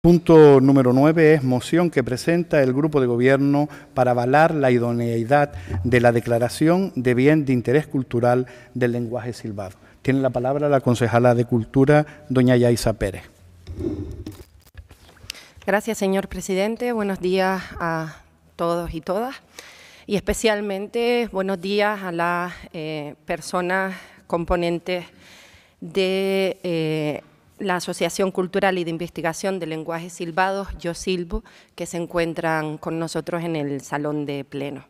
Punto número 9 es moción que presenta el Grupo de Gobierno para avalar la idoneidad de la declaración de bien de interés cultural del lenguaje silbado. Tiene la palabra la concejala de Cultura, doña Yaisa Pérez. Gracias, señor presidente. Buenos días a todos y todas. Y especialmente buenos días a las personas componentes de la Asociación Cultural y de Investigación de Lenguajes Silbados, Yo Silbo, que se encuentran con nosotros en el salón de pleno.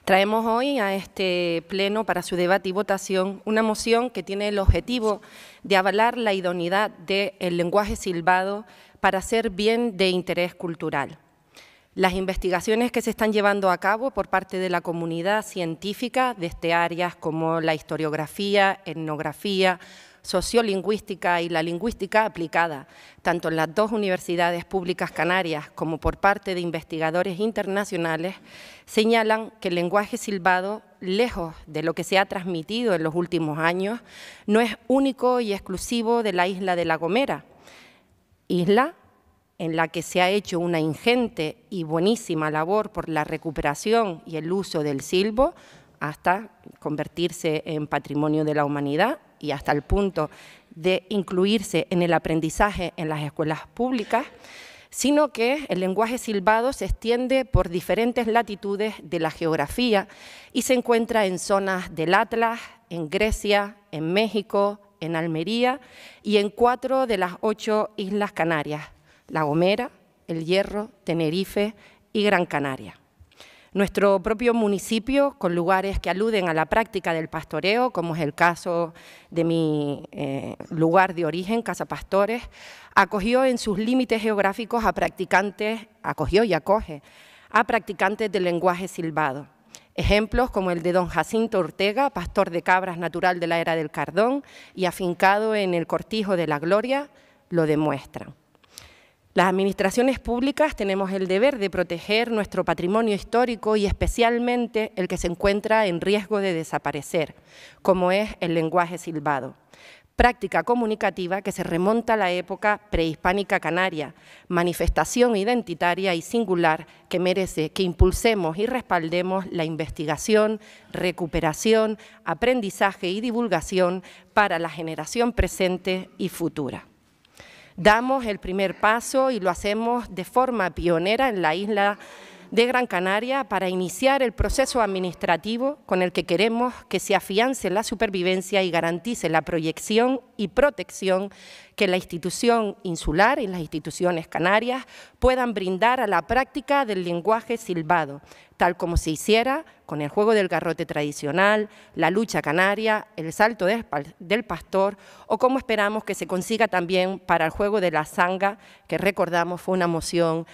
Traemos hoy a este pleno para su debate y votación una moción que tiene el objetivo de avalar la idoneidad del lenguaje silbado para hacer bien de interés cultural. Las investigaciones que se están llevando a cabo por parte de la comunidad científica desde áreas como la historiografía, etnografía, sociolingüística y la lingüística aplicada, tanto en las dos universidades públicas canarias como por parte de investigadores internacionales, señalan que el lenguaje silbado, lejos de lo que se ha transmitido en los últimos años, no es único y exclusivo de la isla de La Gomera, isla en la que se ha hecho una ingente y buenísima labor por la recuperación y el uso del silbo, hasta convertirse en patrimonio de la humanidad y hasta el punto de incluirse en el aprendizaje en las escuelas públicas, sino que el lenguaje silbado se extiende por diferentes latitudes de la geografía y se encuentra en zonas del Atlas, en Grecia, en México, en Almería y en 4 de las 8 islas Canarias: La Gomera, El Hierro, Tenerife y Gran Canaria. Nuestro propio municipio, con lugares que aluden a la práctica del pastoreo, como es el caso de mi lugar de origen, Casa Pastores, acogió en sus límites geográficos a practicantes, acogió y acoge a practicantes del lenguaje silbado. Ejemplos como el de don Jacinto Ortega, pastor de cabras natural de la era del Cardón y afincado en el Cortijo de la Gloria, lo demuestran. Las administraciones públicas tenemos el deber de proteger nuestro patrimonio histórico y especialmente el que se encuentra en riesgo de desaparecer, como es el lenguaje silbado. Práctica comunicativa que se remonta a la época prehispánica canaria, manifestación identitaria y singular que merece que impulsemos y respaldemos la investigación, recuperación, aprendizaje y divulgación para la generación presente y futura. Damos el primer paso y lo hacemos de forma pionera en la isla de Gran Canaria para iniciar el proceso administrativo con el que queremos que se afiance la supervivencia y garantice la proyección y protección que la institución insular y las instituciones canarias puedan brindar a la práctica del lenguaje silbado, tal como se hiciera con el juego del garrote tradicional, la lucha canaria, el salto del pastor o como esperamos que se consiga también para el juego de la zanga, que recordamos fue una moción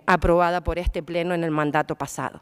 aprobada por este pleno en el mandato pasado.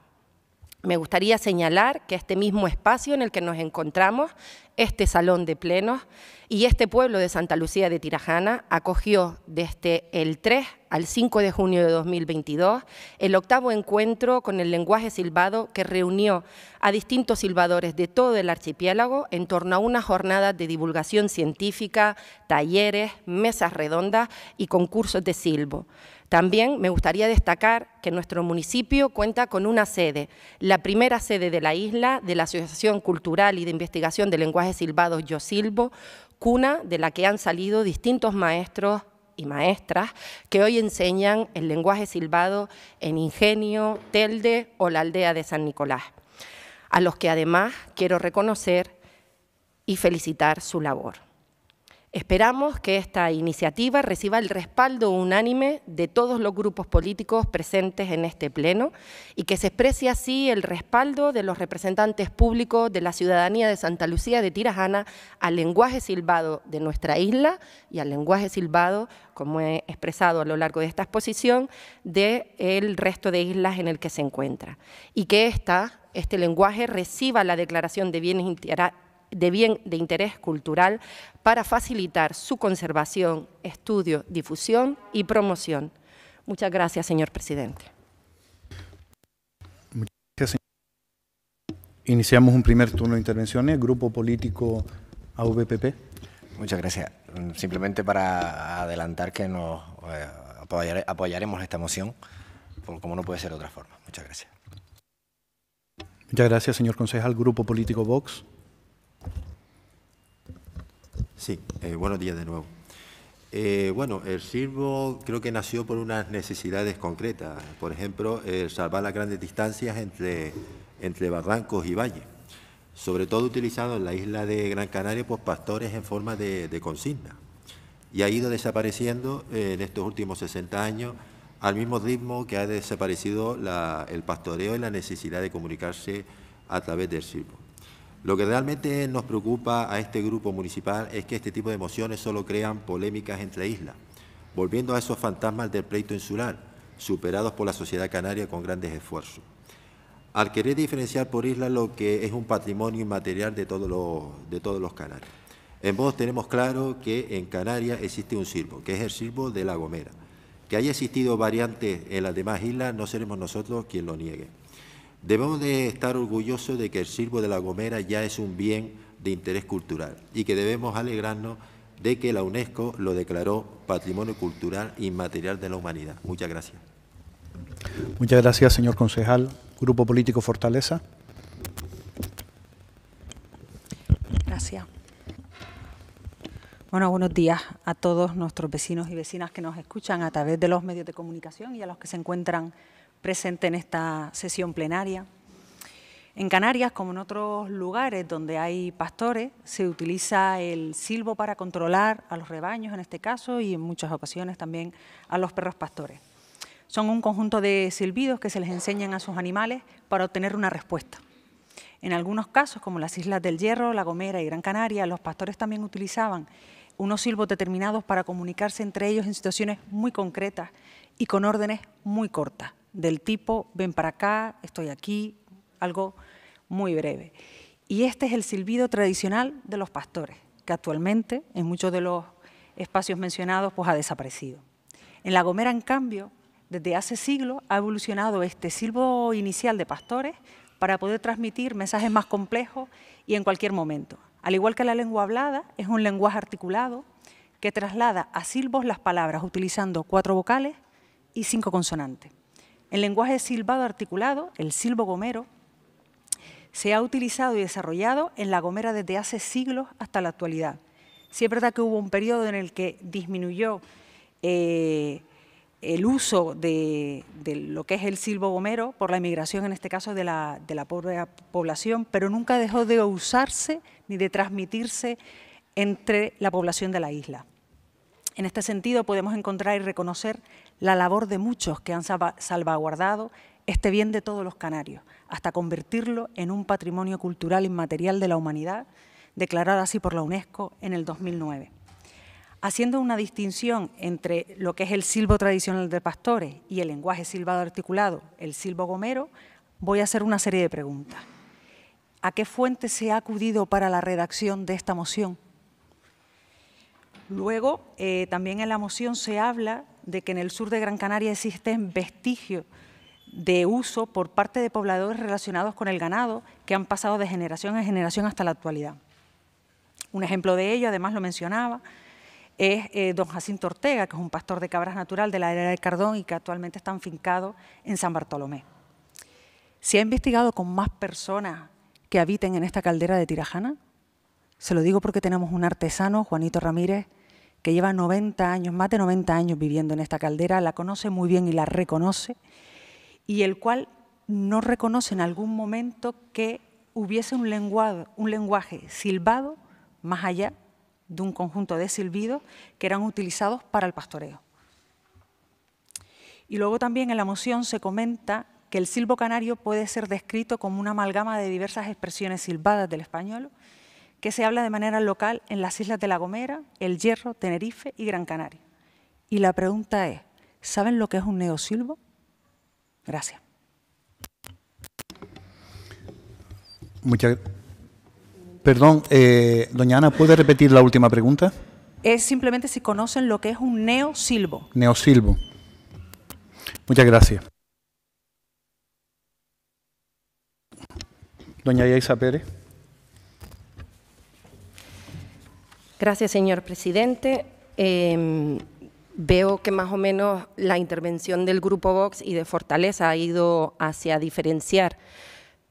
Me gustaría señalar que este mismo espacio en el que nos encontramos, este salón de plenos y este pueblo de Santa Lucía de Tirajana acogió desde el 3 al 5 de junio de 2022 el 8º encuentro con el lenguaje silbado que reunió a distintos silbadores de todo el archipiélago en torno a una jornada de divulgación científica, talleres, mesas redondas y concursos de silbo. También me gustaría destacar que nuestro municipio cuenta con una sede, la primera sede de la isla de la Asociación Cultural y de Investigación de Lenguajes Silbados Yo Silbo, cuna de la que han salido distintos maestros y maestras que hoy enseñan el lenguaje silbado en Ingenio, Telde o la aldea de San Nicolás, a los que además quiero reconocer y felicitar su labor. Esperamos que esta iniciativa reciba el respaldo unánime de todos los grupos políticos presentes en este pleno y que se exprese así el respaldo de los representantes públicos de la ciudadanía de Santa Lucía de Tirajana al lenguaje silbado de nuestra isla y al lenguaje silbado, como he expresado a lo largo de esta exposición, del resto de islas en el que se encuentra. Y que este lenguaje reciba la declaración de bien de interés cultural para facilitar su conservación, estudio, difusión y promoción. Muchas gracias, señor presidente. Muchas gracias, señor. Iniciamos un primer turno de intervenciones. Grupo político AVPP. Muchas gracias. Simplemente para adelantar que nos apoyaremos esta moción, como no puede ser de otra forma. Muchas gracias. Muchas gracias, señor concejal. Grupo Político Vox. Sí, buenos días de nuevo. Bueno, el silbo creo que nació por unas necesidades concretas. Por ejemplo, salvar las grandes distancias entre barrancos y valles. Sobre todo utilizado en la isla de Gran Canaria por pastores en forma de consigna. Y ha ido desapareciendo en estos últimos 60 años al mismo ritmo que ha desaparecido el pastoreo y la necesidad de comunicarse a través del silbo. Lo que realmente nos preocupa a este grupo municipal es que este tipo de mociones solo crean polémicas entre islas, volviendo a esos fantasmas del pleito insular, superados por la sociedad canaria con grandes esfuerzos. Al querer diferenciar por islas lo que es un patrimonio inmaterial de todos los canarios. En Vox tenemos claro que en Canarias existe un silbo, que es el silbo de La Gomera. Que haya existido variantes en las demás islas, no seremos nosotros quien lo niegue. Debemos de estar orgullosos de que el silbo de La Gomera ya es un bien de interés cultural y que debemos alegrarnos de que la UNESCO lo declaró Patrimonio Cultural Inmaterial de la Humanidad. Muchas gracias. Muchas gracias, señor concejal. Grupo Político Fortaleza. Gracias. Bueno, buenos días a todos nuestros vecinos y vecinas que nos escuchan a través de los medios de comunicación y a los que se encuentran presentes en esta sesión plenaria. En Canarias, como en otros lugares donde hay pastores, se utiliza el silbo para controlar a los rebaños, en este caso, y en muchas ocasiones también a los perros pastores. Son un conjunto de silbidos que se les enseñan a sus animales para obtener una respuesta. En algunos casos, como las Islas del Hierro, La Gomera y Gran Canaria, los pastores también utilizaban unos silbos determinados para comunicarse entre ellos en situaciones muy concretas y con órdenes muy cortas, del tipo, ven para acá, estoy aquí, algo muy breve. Y este es el silbido tradicional de los pastores, que actualmente en muchos de los espacios mencionados pues ha desaparecido. En La Gomera, en cambio, desde hace siglos ha evolucionado este silbo inicial de pastores para poder transmitir mensajes más complejos y en cualquier momento. Al igual que la lengua hablada, es un lenguaje articulado que traslada a silbos las palabras utilizando 4 vocales y 5 consonantes. El lenguaje silbado articulado, el silbo gomero, se ha utilizado y desarrollado en La Gomera desde hace siglos hasta la actualidad. Sí es verdad que hubo un periodo en el que disminuyó el uso de lo que es el silbo gomero por la emigración, en este caso de la pobre población, pero nunca dejó de usarse ni de transmitirse entre la población de la isla. En este sentido podemos encontrar y reconocer la labor de muchos que han salvaguardado este bien de todos los canarios, hasta convertirlo en un patrimonio cultural inmaterial de la humanidad, declarado así por la UNESCO en el 2009. Haciendo una distinción entre lo que es el silbo tradicional de pastores y el lenguaje silbado articulado, el silbo gomero, voy a hacer una serie de preguntas. ¿A qué fuente se ha acudido para la redacción de esta moción? Luego, también en la moción se habla de que en el sur de Gran Canaria existen vestigios de uso por parte de pobladores relacionados con el ganado que han pasado de generación en generación hasta la actualidad. Un ejemplo de ello, además lo mencionaba, es don Jacinto Ortega, que es un pastor de cabras natural de la era del Cardón y que actualmente está afincado en San Bartolomé. ¿Se ha investigado con más personas que habiten en esta caldera de Tirajana? Se lo digo porque tenemos un artesano, Juanito Ramírez, que lleva 90 años, más de 90 años viviendo en esta caldera, la conoce muy bien y la reconoce, y el cual no reconoce en algún momento que hubiese un lenguaje silbado más allá de un conjunto de silbidos que eran utilizados para el pastoreo. Y luego también en la moción se comenta que el silbo canario puede ser descrito como una amalgama de diversas expresiones silbadas del español que se habla de manera local en las islas de La Gomera, El Hierro, Tenerife y Gran Canaria. Y la pregunta es, ¿saben lo que es un neosilbo? Gracias. Perdón, doña Ana, ¿puede repetir la última pregunta? Es simplemente si conocen lo que es un neosilbo. Neosilbo. Muchas gracias. Doña Yaisa Pérez. Gracias, señor presidente. Veo que más o menos la intervención del Grupo Vox y de Fortaleza ha ido hacia diferenciar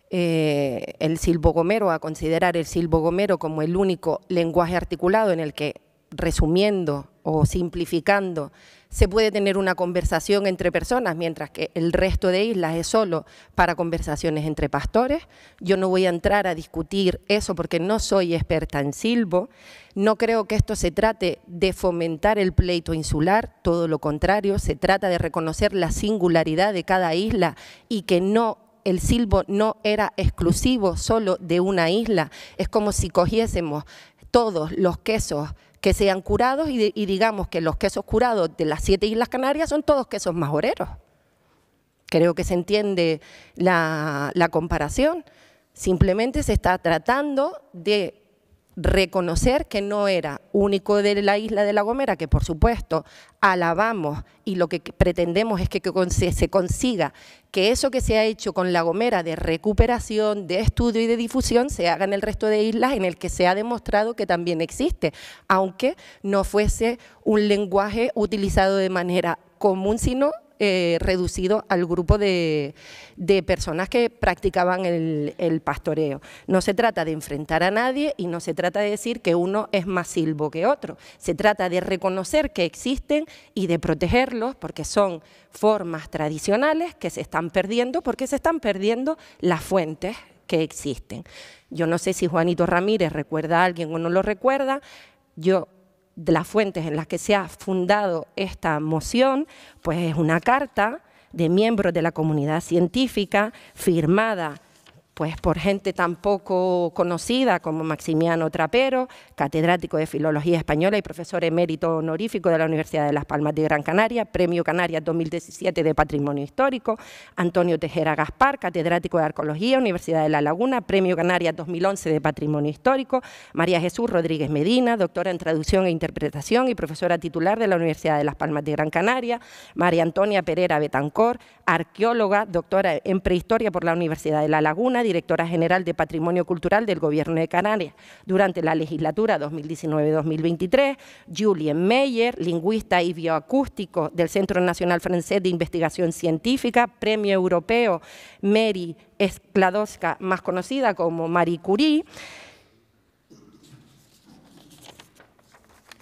el silbo-gomero, a considerar el silbo-gomero como el único lenguaje articulado en el que, resumiendo o simplificando, se puede tener una conversación entre personas, mientras que el resto de islas es solo para conversaciones entre pastores. Yo no voy a entrar a discutir eso porque no soy experta en silbo. No creo que esto se trate de fomentar el pleito insular, todo lo contrario, se trata de reconocer la singularidad de cada isla y que el silbo no era exclusivo solo de una isla. Es como si cogiésemos todos los quesos que sean curados y digamos que los quesos curados de las 7 Islas Canarias son todos quesos majoreros. Creo que se entiende la comparación. Simplemente se está tratando de reconocer que no era único de la isla de La Gomera, que por supuesto alabamos y lo que pretendemos es que se consiga que eso que se ha hecho con La Gomera de recuperación, de estudio y de difusión se haga en el resto de islas en el que se ha demostrado que también existe, aunque no fuese un lenguaje utilizado de manera común, sino reducido al grupo de personas que practicaban el pastoreo. No se trata de enfrentar a nadie y no se trata de decir que uno es más silbo que otro. Se trata de reconocer que existen y de protegerlos porque son formas tradicionales que se están perdiendo porque se están perdiendo las fuentes que existen. Yo no sé si Juanito Ramírez recuerda a alguien o no lo recuerda. Yo, de las fuentes en las que se ha fundado esta moción, pues es una carta de miembros de la comunidad científica firmada pues por gente tan poco conocida como Maximiano Trapero, catedrático de Filología Española y profesor emérito honorífico de la Universidad de Las Palmas de Gran Canaria, Premio Canarias 2017 de Patrimonio Histórico, Antonio Tejera Gaspar, catedrático de Arqueología, Universidad de La Laguna, Premio Canarias 2011 de Patrimonio Histórico, María Jesús Rodríguez Medina, doctora en Traducción e Interpretación y profesora titular de la Universidad de Las Palmas de Gran Canaria, María Antonia Pereira Betancor, arqueóloga, doctora en Prehistoria por la Universidad de La Laguna, directora general de Patrimonio Cultural del Gobierno de Canarias durante la legislatura 2019-2023, Julien Meyer, lingüista y bioacústico del Centro Nacional Francés de Investigación Científica, Premio Europeo Mary Skłodowska, más conocida como Marie Curie,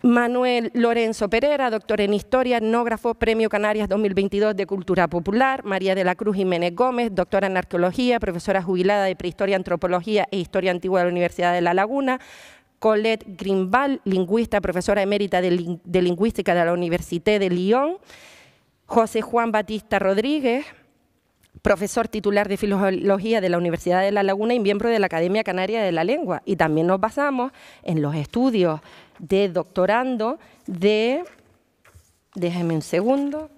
Manuel Lorenzo Pereira, doctor en Historia, etnógrafo, Premio Canarias 2022 de Cultura Popular, María de la Cruz Jiménez Gómez, doctora en Arqueología, profesora jubilada de Prehistoria, Antropología e Historia Antigua de la Universidad de La Laguna, Colette Greenval, lingüista, profesora emérita de Lingüística de la Université de Lyon, José Juan Batista Rodríguez, profesor titular de Filología de la Universidad de La Laguna y miembro de la Academia Canaria de la Lengua. Y también nos basamos en los estudios de doctorando de, déjenme un segundo,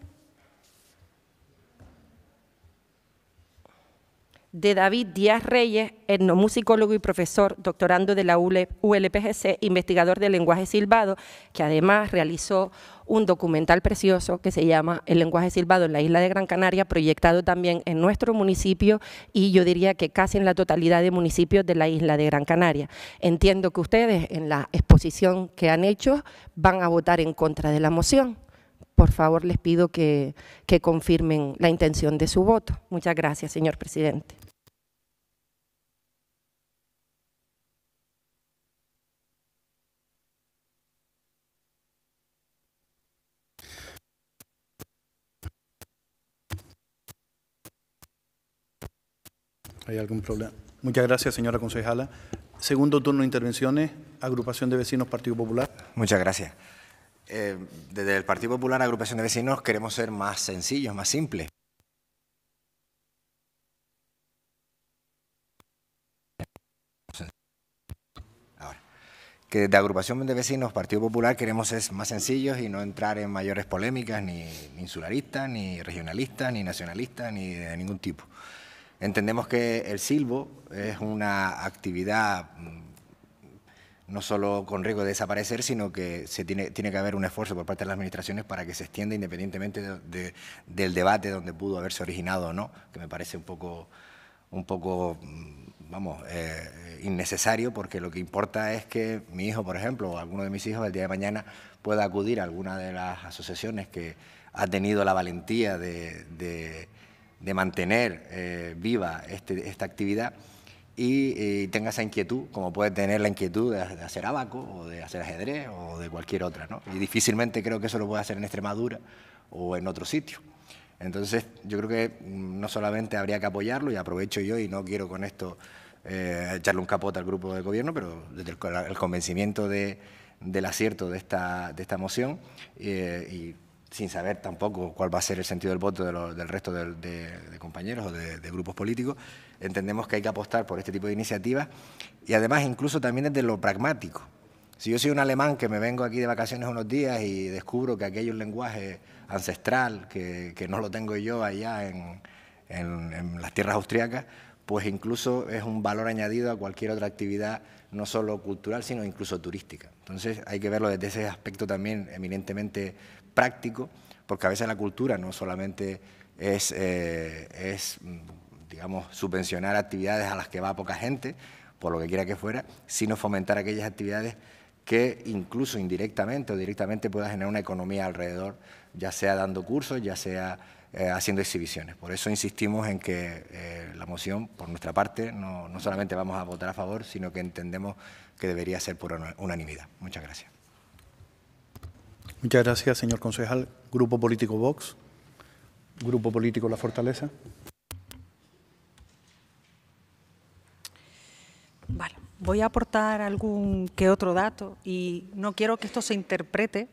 de David Díaz Reyes, etnomusicólogo y profesor doctorando de la ULPGC, investigador del lenguaje silbado, que además realizó un documental precioso que se llama El lenguaje silbado en la isla de Gran Canaria, proyectado también en nuestro municipio y yo diría que casi en la totalidad de municipios de la isla de Gran Canaria. Entiendo que ustedes en la exposición que han hecho van a votar en contra de la moción. Por favor, les pido que confirmen la intención de su voto. Muchas gracias, señor presidente. ¿Hay algún problema? Muchas gracias, señora concejala. Segundo turno de intervenciones, Agrupación de Vecinos, Partido Popular. Muchas gracias. Desde el Partido Popular, Agrupación de Vecinos, queremos ser más sencillos, más simples. Ahora, que desde Agrupación de Vecinos, Partido Popular, queremos ser más sencillos y no entrar en mayores polémicas, ni insularistas, ni regionalistas, ni nacionalistas, ni de ningún tipo. Entendemos que el silbo es una actividad no solo con riesgo de desaparecer, sino que tiene que haber un esfuerzo por parte de las administraciones para que se extienda independientemente del debate donde pudo haberse originado o no, que me parece un poco innecesario, porque lo que importa es que mi hijo, por ejemplo, o alguno de mis hijos el día de mañana pueda acudir a alguna de las asociaciones que ha tenido la valentía de mantener viva esta actividad y tenga esa inquietud, como puede tener la inquietud de hacer abaco o de hacer ajedrez o de cualquier otra, ¿no? Y difícilmente creo que eso lo pueda hacer en Extremadura o en otro sitio. Entonces, yo creo que no solamente habría que apoyarlo, y aprovecho yo, y no quiero con esto echarle un capote al grupo de gobierno, pero desde el convencimiento del acierto de esta moción, y sin saber tampoco cuál va a ser el sentido del voto del resto de compañeros o de grupos políticos, entendemos que hay que apostar por este tipo de iniciativas, y además incluso también desde lo pragmático. Si yo soy un alemán que me vengo aquí de vacaciones unos días y descubro que aquí hay un lenguaje ancestral que no lo tengo yo allá en las tierras austriacas, pues incluso es un valor añadido a cualquier otra actividad, no solo cultural, sino incluso turística. Entonces hay que verlo desde ese aspecto también eminentemente práctico, porque a veces la cultura no solamente es digamos, subvencionar actividades a las que va poca gente, por lo que quiera que fuera, sino fomentar aquellas actividades que incluso indirectamente o directamente pueda generar una economía alrededor, ya sea dando cursos, ya sea haciendo exhibiciones. Por eso insistimos en que la moción, por nuestra parte, no solamente vamos a votar a favor, sino que entendemos que debería ser por unanimidad. Muchas gracias. Muchas gracias, señor concejal. Grupo Político Vox. Grupo Político La Fortaleza. Vale, voy a aportar algún que otro dato y no quiero que esto se interprete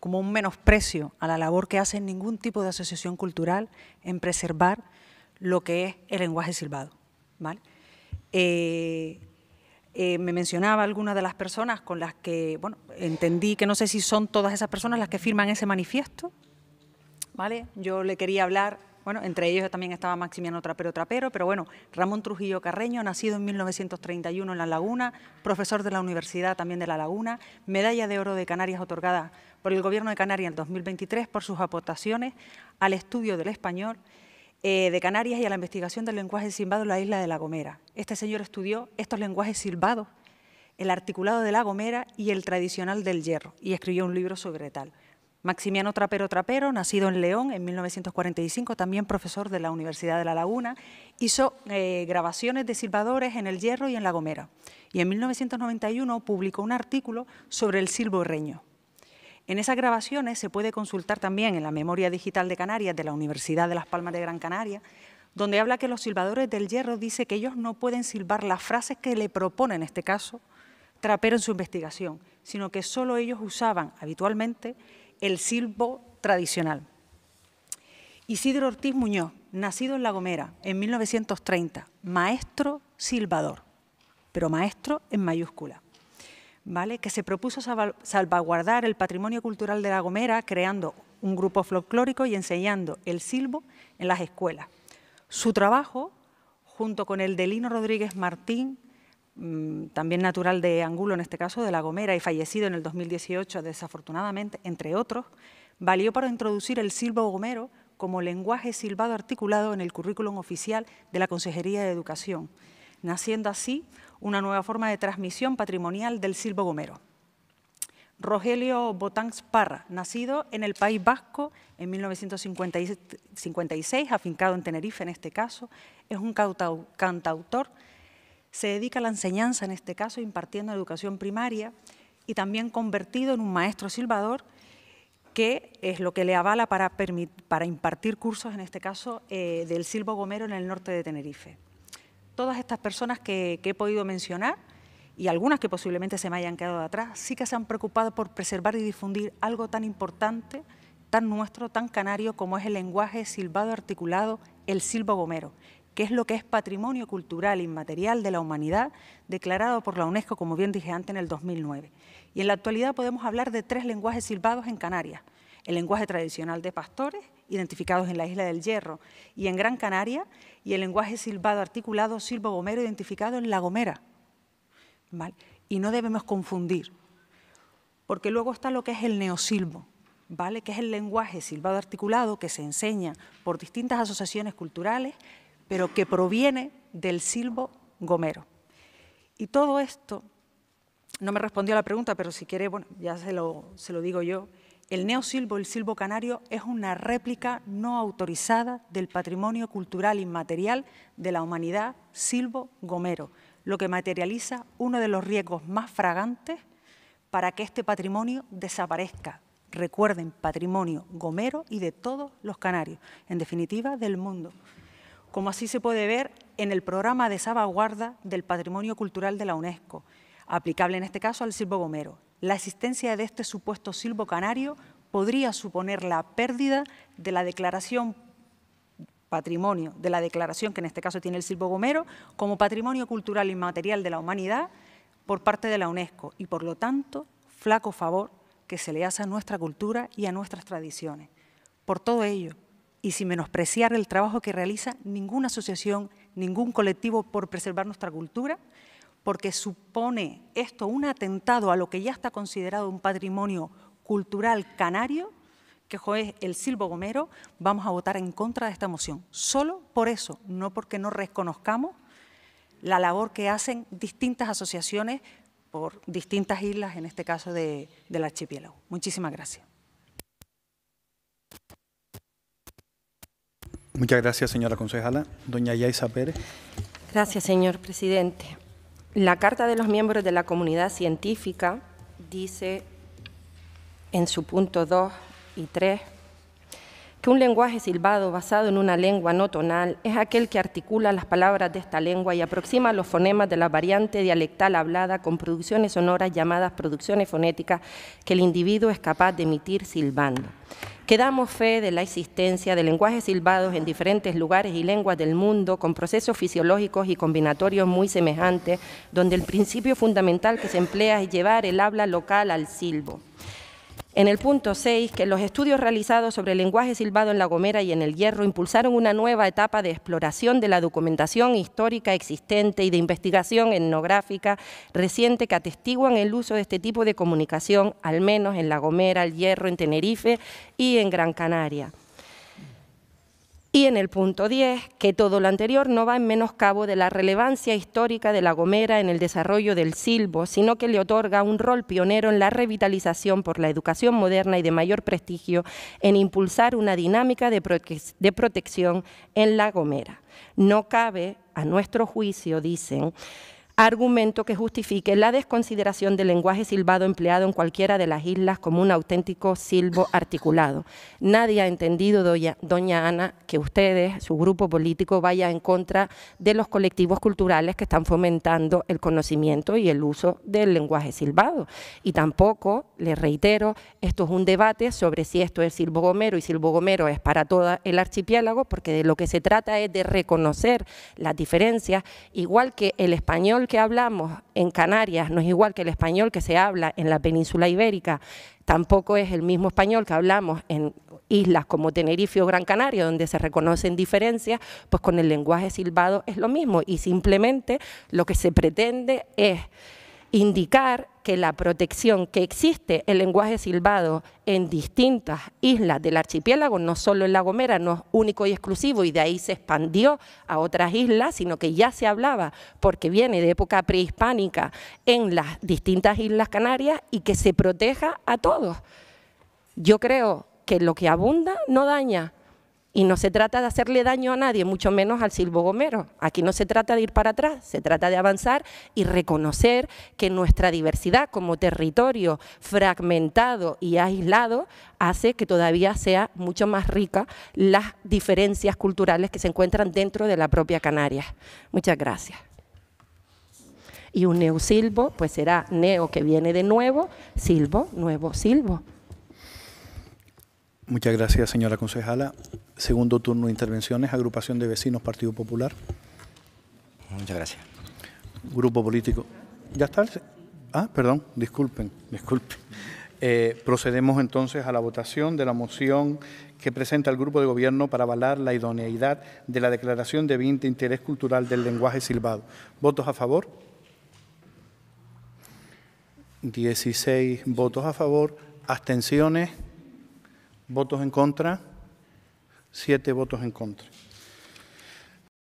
como un menosprecio a la labor que hace ningún tipo de asociación cultural en preservar lo que es el lenguaje silbado, ¿vale? Me mencionaba algunas de las personas con las que, bueno, entendí que no sé si son todas esas personas las que firman ese manifiesto, ¿vale? Yo le quería hablar, bueno, entre ellos también estaba Maximiano Trapero, pero bueno, Ramón Trujillo Carreño, nacido en 1931 en La Laguna, profesor de la Universidad también de La Laguna, medalla de oro de Canarias otorgada por el Gobierno de Canarias en 2023 por sus aportaciones al estudio del español de Canarias y a la investigación del lenguaje silbado en la isla de La Gomera. Este señor estudió estos lenguajes silbados, el articulado de La Gomera y el tradicional del hierro, y escribió un libro sobre tal. Maximiano Trapero, nacido en León en 1945, también profesor de la Universidad de La Laguna, hizo grabaciones de silbadores en el hierro y en La Gomera. Y en 1991 publicó un artículo sobre el silbo reño. En esas grabaciones se puede consultar también en la Memoria Digital de Canarias de la Universidad de Las Palmas de Gran Canaria, donde habla que los silbadores del hierro dice que ellos no pueden silbar las frases que le propone, en este caso, Trapero en su investigación, sino que solo ellos usaban habitualmente el silbo tradicional. Isidro Ortiz Muñoz, nacido en La Gomera en 1930, maestro silbador, pero maestro en mayúscula, ¿vale? Que se propuso salvaguardar el patrimonio cultural de La Gomera creando un grupo folclórico y enseñando el silbo en las escuelas. Su trabajo, junto con el de Lino Rodríguez Martín, también natural de Angulo, en este caso de La Gomera, y fallecido en el 2018 desafortunadamente, entre otros, valió para introducir el silbo gomero como lenguaje silbado articulado en el currículum oficial de la Consejería de Educación, naciendo así una nueva forma de transmisión patrimonial del silbo gomero. Rogelio Botanz Parra, nacido en el País Vasco en 1956, afincado en Tenerife en este caso, es un cantautor. Se dedica a la enseñanza, en este caso, impartiendo educación primaria y también convertido en un maestro silbador, que es lo que le avala para impartir cursos, en este caso, del silbo gomero en el norte de Tenerife. Todas estas personas que he podido mencionar, y algunas que posiblemente se me hayan quedado atrás, sí que se han preocupado por preservar y difundir algo tan importante, tan nuestro, tan canario, como es el lenguaje silbado articulado, el silbo gomero, que es lo que es patrimonio cultural inmaterial de la humanidad, declarado por la UNESCO, como bien dije antes, en el 2009. Y en la actualidad podemos hablar de 3 lenguajes silbados en Canarias: el lenguaje tradicional de pastores, identificados en la Isla del Hierro y en Gran Canaria, y el lenguaje silbado articulado silbo gomero, identificado en La Gomera, ¿vale? Y no debemos confundir, porque luego está lo que es el neosilbo, ¿vale? Que es el lenguaje silbado articulado que se enseña por distintas asociaciones culturales, pero que proviene del silbo gomero. Y todo esto, no me respondió a la pregunta, pero si quiere, bueno, ya se lo digo yo. El neosilbo, el silbo canario, es una réplica no autorizada del patrimonio cultural inmaterial de la humanidad silbo-gomero, lo que materializa uno de los riesgos más fragantes para que este patrimonio desaparezca. Recuerden, patrimonio gomero y de todos los canarios, en definitiva del mundo. Como así se puede ver en el programa de salvaguarda del patrimonio cultural de la UNESCO, aplicable en este caso al silbo gomero. La existencia de este supuesto silbo canario podría suponer la pérdida de la declaración patrimonio, de la declaración que en este caso tiene el silbo gomero, como patrimonio cultural inmaterial de la humanidad por parte de la UNESCO y, por lo tanto, flaco favor que se le hace a nuestra cultura y a nuestras tradiciones. Por todo ello, y sin menospreciar el trabajo que realiza ninguna asociación, ningún colectivo por preservar nuestra cultura, porque supone esto un atentado a lo que ya está considerado un patrimonio cultural canario, que es el silbo gomero, vamos a votar en contra de esta moción. Solo por eso, no porque no reconozcamos la labor que hacen distintas asociaciones por distintas islas, en este caso del archipiélago. Muchísimas gracias. Muchas gracias, señora concejala. Doña Yaisa Pérez. Gracias, señor presidente. La Carta de los Miembros de la Comunidad Científica dice en su punto 2 y 3 que un lenguaje silbado basado en una lengua no tonal es aquel que articula las palabras de esta lengua y aproxima los fonemas de la variante dialectal hablada con producciones sonoras llamadas producciones fonéticas que el individuo es capaz de emitir silbando. Que damos fe de la existencia de lenguajes silbados en diferentes lugares y lenguas del mundo con procesos fisiológicos y combinatorios muy semejantes, donde el principio fundamental que se emplea es llevar el habla local al silbo. En el punto 6, que los estudios realizados sobre el lenguaje silbado en La Gomera y en El Hierro impulsaron una nueva etapa de exploración de la documentación histórica existente y de investigación etnográfica reciente que atestiguan el uso de este tipo de comunicación, al menos en La Gomera, El Hierro, en Tenerife y en Gran Canaria. Y en el punto 10, que todo lo anterior no va en menoscabo de la relevancia histórica de La Gomera en el desarrollo del silbo, sino que le otorga un rol pionero en la revitalización por la educación moderna y de mayor prestigio en impulsar una dinámica de protección en La Gomera. No cabe, a nuestro juicio, dicen, argumento que justifique la desconsideración del lenguaje silbado empleado en cualquiera de las islas como un auténtico silbo articulado. Nadie ha entendido, doña Ana, que ustedes, su grupo político, vaya en contra de los colectivos culturales que están fomentando el conocimiento y el uso del lenguaje silbado. Y tampoco, les reitero, esto es un debate sobre si esto es silbo gomero y silbo gomero es para todo el archipiélago, porque de lo que se trata es de reconocer las diferencias, igual que el español que hablamos en Canarias no es igual que el español que se habla en la península ibérica, tampoco es el mismo español que hablamos en islas como Tenerife o Gran Canaria, donde se reconocen diferencias, pues con el lenguaje silbado es lo mismo y simplemente lo que se pretende es indicar que la protección que existe el lenguaje silbado en distintas islas del archipiélago, no solo en La Gomera, no es único y exclusivo y de ahí se expandió a otras islas, sino que ya se hablaba porque viene de época prehispánica en las distintas islas canarias y que se proteja a todos. Yo creo que lo que abunda no daña. Y no se trata de hacerle daño a nadie, mucho menos al silbo gomero. Aquí no se trata de ir para atrás, se trata de avanzar y reconocer que nuestra diversidad como territorio fragmentado y aislado hace que todavía sea mucho más rica las diferencias culturales que se encuentran dentro de la propia Canarias. Muchas gracias. Y un neosilbo, pues será neo que viene de nuevo, silbo, nuevo silbo. Muchas gracias, señora concejala. Segundo turno de intervenciones, agrupación de vecinos, Partido Popular. Muchas gracias. Grupo político. ¿Ya está? Ah, perdón, disculpen. Procedemos entonces a la votación de la moción que presenta el Grupo de Gobierno para avalar la idoneidad de la declaración de bien de interés cultural del lenguaje silbado. ¿Votos a favor? 16 votos a favor. ¿Abstenciones? ¿Votos en contra? 7 votos en contra.